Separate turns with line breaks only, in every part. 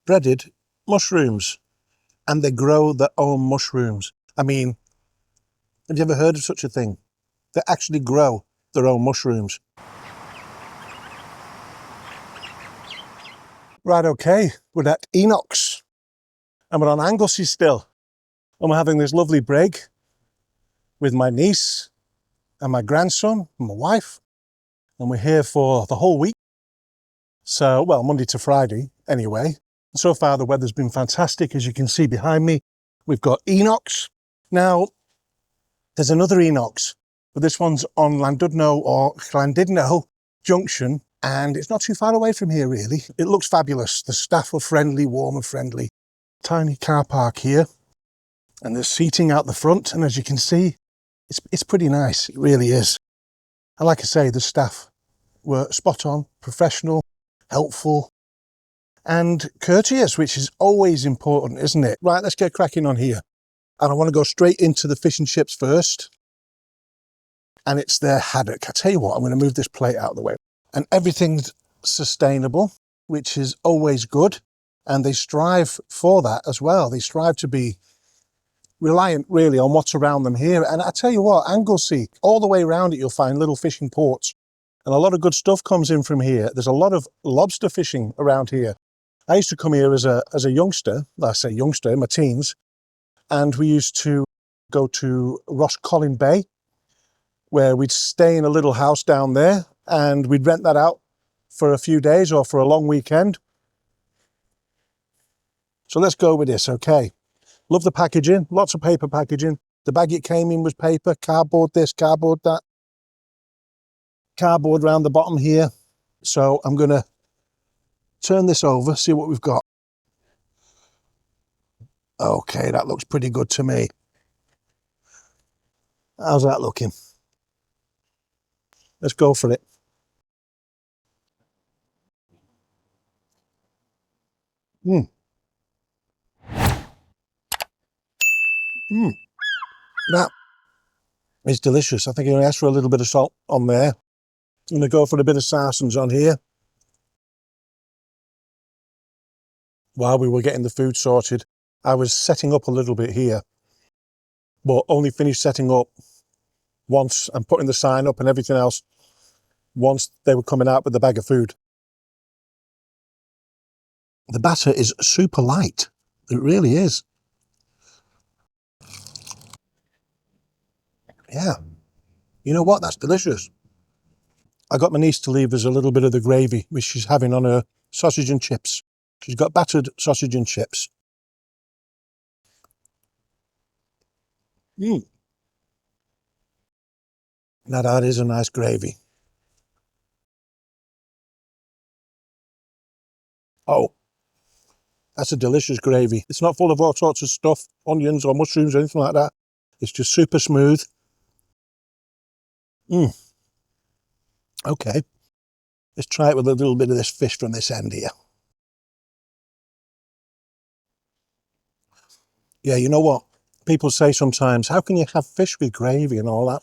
breaded mushrooms, and they grow their own mushrooms. I mean, have you ever heard of such a thing? They actually grow their own mushrooms. Right, okay, we're at ENOCHS, and we're on Anglesey still, and we're having this lovely break with my niece and my grandson and my wife, and we're here for the whole week. So, well, Monday to Friday anyway. So far the weather's been fantastic, as you can see behind me. We've got ENOCHS. Now, there's another ENOCHS, but this one's on Llandudno or Llandudno Junction, and it's not too far away from here really. It looks fabulous. The staff are friendly, warm and friendly. Tiny car park here, and there's seating out the front, and as you can see, it's pretty nice. It really is. And like I say, the staff were spot on, professional, helpful, and courteous, which is always important, isn't it? Right, let's get cracking on here. And I want to go straight into the fish and chips first. And it's their haddock. I tell you what, I'm going to move this plate out of the way. And everything's sustainable, which is always good. And they strive for that as well. They strive to be reliant really on what's around them here. And I tell you what, Anglesey, all the way around it, you'll find little fishing ports. And a lot of good stuff comes in from here. There's a lot of lobster fishing around here. I used to come here as a youngster, I say youngster, in my teens, and we used to go to Roscollin Bay, where we'd stay in a little house down there, and we'd rent that out for a few days or for a long weekend. So let's go with this, okay? Love the packaging, lots of paper packaging. The bag it came in was paper, cardboard this, cardboard that. Cardboard around the bottom here. So I'm going to turn this over, see what we've got. Okay, that looks pretty good to me. How's that looking? Let's go for it. That is delicious. I think I'm going to ask for a little bit of salt on there. I'm going to go for a bit of sarsens on here. While we were getting the food sorted, I was setting up a little bit here, but only finished setting up once and putting the sign up and everything else once they were coming out with the bag of food. The batter is super light. It really is. Yeah. You know what? That's delicious. I got my niece to leave us a little bit of the gravy, which she's having on her sausage and chips. She's got battered sausage and chips. Now that is a nice gravy. Oh, that's a delicious gravy. It's not full of all sorts of stuff, onions or mushrooms or anything like that. It's just super smooth. Okay, let's try it with a little bit of this fish from this end here. Yeah, you know what? People say sometimes, how can you have fish with gravy and all that?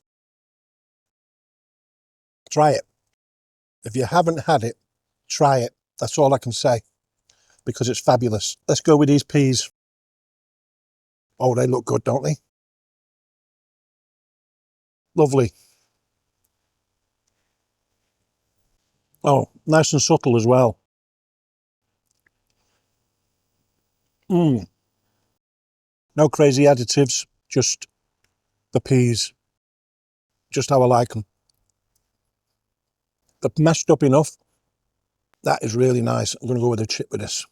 Try it. If you haven't had it, try it. That's all I can say, because it's fabulous. Let's go with these peas. Oh, they look good, don't they? Lovely. Oh, nice and subtle as well. No crazy additives, just the peas. Just how I like them. They're mashed up enough. That is really nice. I'm going to go with a chip with this.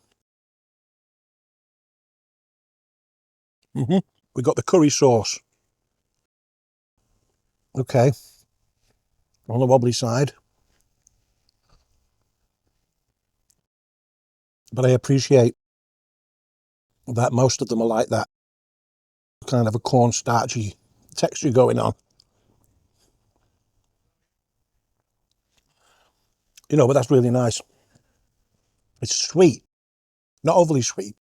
We got the curry sauce. Okay. On the wobbly side. But I appreciate that most of them are like that. Kind of a cornstarchy texture going on. You know, but that's really nice. It's sweet. Not overly sweet.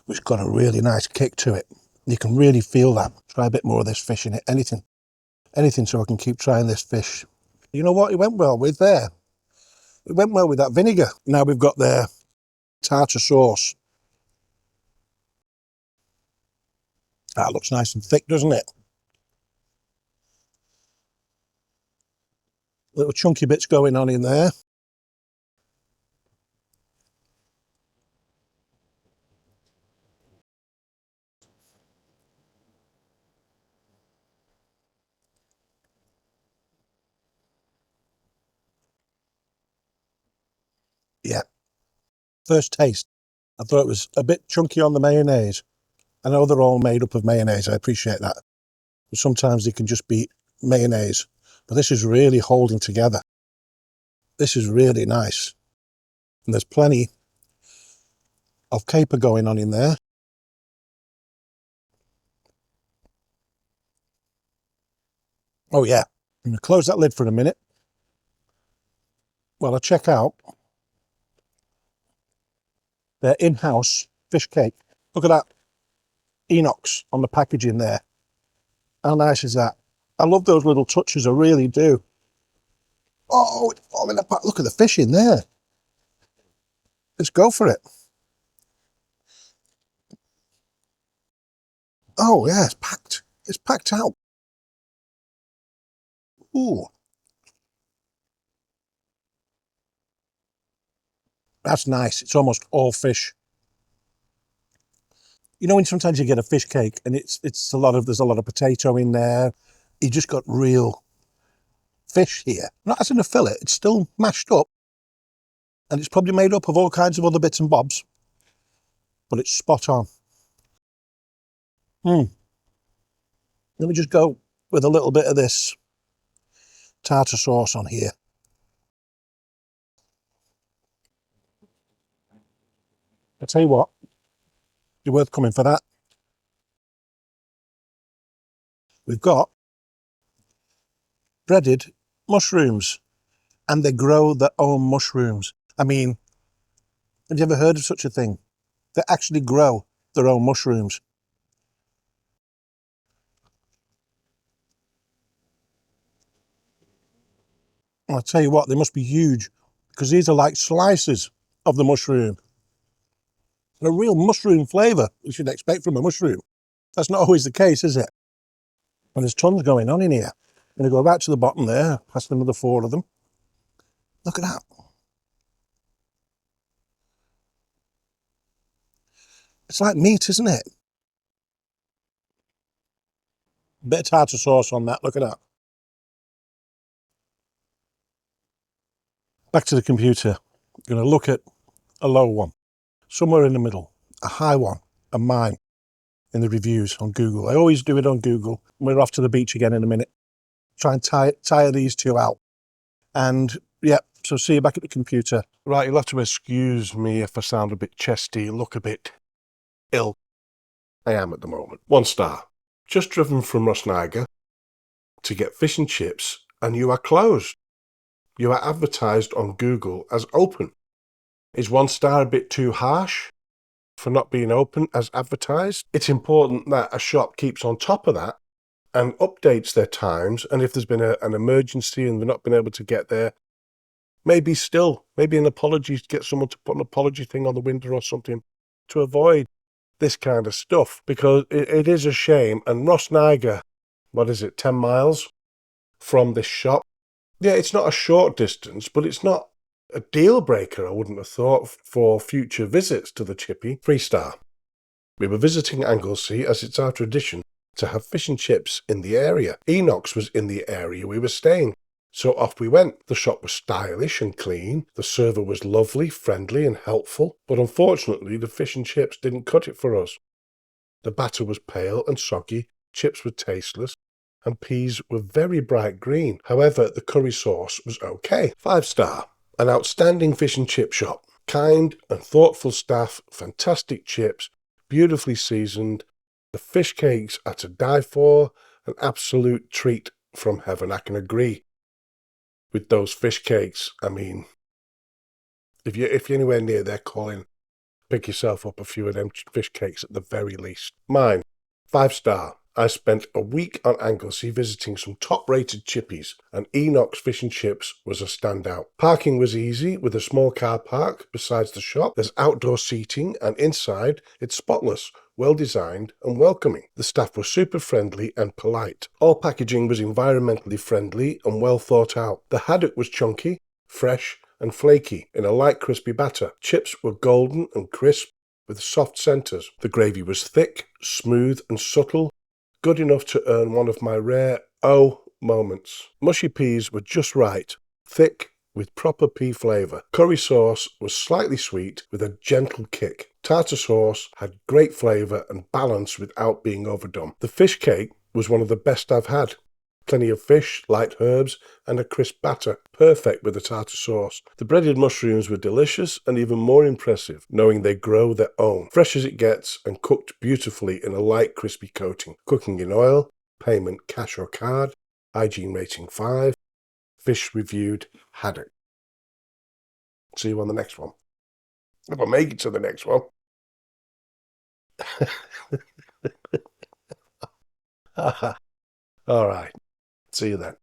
But it's got a really nice kick to it. You can really feel that. Try a bit more of this fish in it. Anything so I can keep trying this fish. You know what it went well with there? It went well with that vinegar. Now we've got their tartar sauce. That looks nice and thick, doesn't it? Little chunky bits going on in there. Yeah, first taste, I thought it was a bit chunky on the mayonnaise. I know they're all made up of mayonnaise, I appreciate that. But sometimes they can just be mayonnaise. But this is really holding together. This is really nice. And there's plenty of caper going on in there. Oh yeah, I'm going to close that lid for a minute while I check out their in-house fish cake. Look at that ENOCHS on the packaging there. How nice is that? I love those little touches, I really do. Oh, it's falling apart. Look at the fish in there. Let's go for it. Oh yeah, it's packed. It's packed out. Ooh, that's nice. It's almost all fish. You know when sometimes you get a fish cake and there's a lot of potato in there. You just got real fish here. Not as in a fillet, it's still mashed up. And it's probably made up of all kinds of other bits and bobs. But it's spot on. Let me just go with a little bit of this tartar sauce on here. I tell you what, you're worth coming for that. We've got breaded mushrooms, and they grow their own mushrooms. I mean, have you ever heard of such a thing? They actually grow their own mushrooms. I'll tell you what, they must be huge, because these are like slices of the mushroom. And a real mushroom flavour you should expect from a mushroom. That's not always the case, is it? And there's tons going on in here. I'm going to go back to the bottom there, past another 4 of them. Look at that. It's like meat, isn't it? A bit of tartar sauce on that, look at that. Back to the computer. I'm going to look at a low one, somewhere in the middle, a high one, and mine in the reviews on Google. I always do it on Google. We're off to the beach again in a minute. Try and tire these two out. And yeah, so see you back at the computer. Right, you'll have to excuse me if I sound a bit chesty, look a bit ill. I am at the moment. 1 star. Just driven from Rosniger to get fish and chips, and you are closed. You are advertised on Google as open. Is 1 star a bit too harsh for not being open as advertised? It's important that a shop keeps on top of that and updates their times, and if there's been an emergency and they've not been able to get there, maybe an apology, get someone to put an apology thing on the window or something to avoid this kind of stuff, because it is a shame. And Rosniger, 10 miles from this shop? Yeah, it's not a short distance, but it's not a deal breaker, I wouldn't have thought, for future visits to the Chippy. 3 star. We were visiting Anglesey as it's our tradition to have fish and chips in the area. ENOCHS was in the area we were staying, so off we went. The shop was stylish and clean. The server was lovely, friendly and helpful, but unfortunately the fish and chips didn't cut it for us. The batter was pale and soggy, chips were tasteless, and peas were very bright green. However, the curry sauce was okay. 5 star. An outstanding fish and chip shop. Kind and thoughtful staff, fantastic chips, beautifully seasoned. The fish cakes are to die for, an absolute treat from heaven. I can agree with those fish cakes. I mean, if you're anywhere near there, Colin, pick yourself up a few of them fish cakes at the very least. Mine, 5 star.
I spent a week on Anglesey visiting some top-rated chippies, and Enoch's Fish and Chips was a standout. Parking was easy, with a small car park besides the shop. There's outdoor seating, and inside it's spotless, well-designed and welcoming. The staff were super friendly and polite. All packaging was environmentally friendly and well thought out. The haddock was chunky, fresh and flaky in a light crispy batter. Chips were golden and crisp with soft centres. The gravy was thick, smooth and subtle, good enough to earn one of my rare oh moments. Mushy peas were just right, thick with proper pea flavour. Curry sauce was slightly sweet with a gentle kick. Tartar sauce had great flavour and balance without being overdone. The fish cake was one of the best I've had. Plenty of fish, light herbs, and a crisp batter, perfect with the tartar sauce. The breaded mushrooms were delicious and even more impressive, knowing they grow their own. Fresh as it gets and cooked beautifully in a light crispy coating. Cooking in oil, payment cash or card, hygiene rating 5, fish reviewed haddock. See you on the next one. If I make it to the next one. All right. See you then.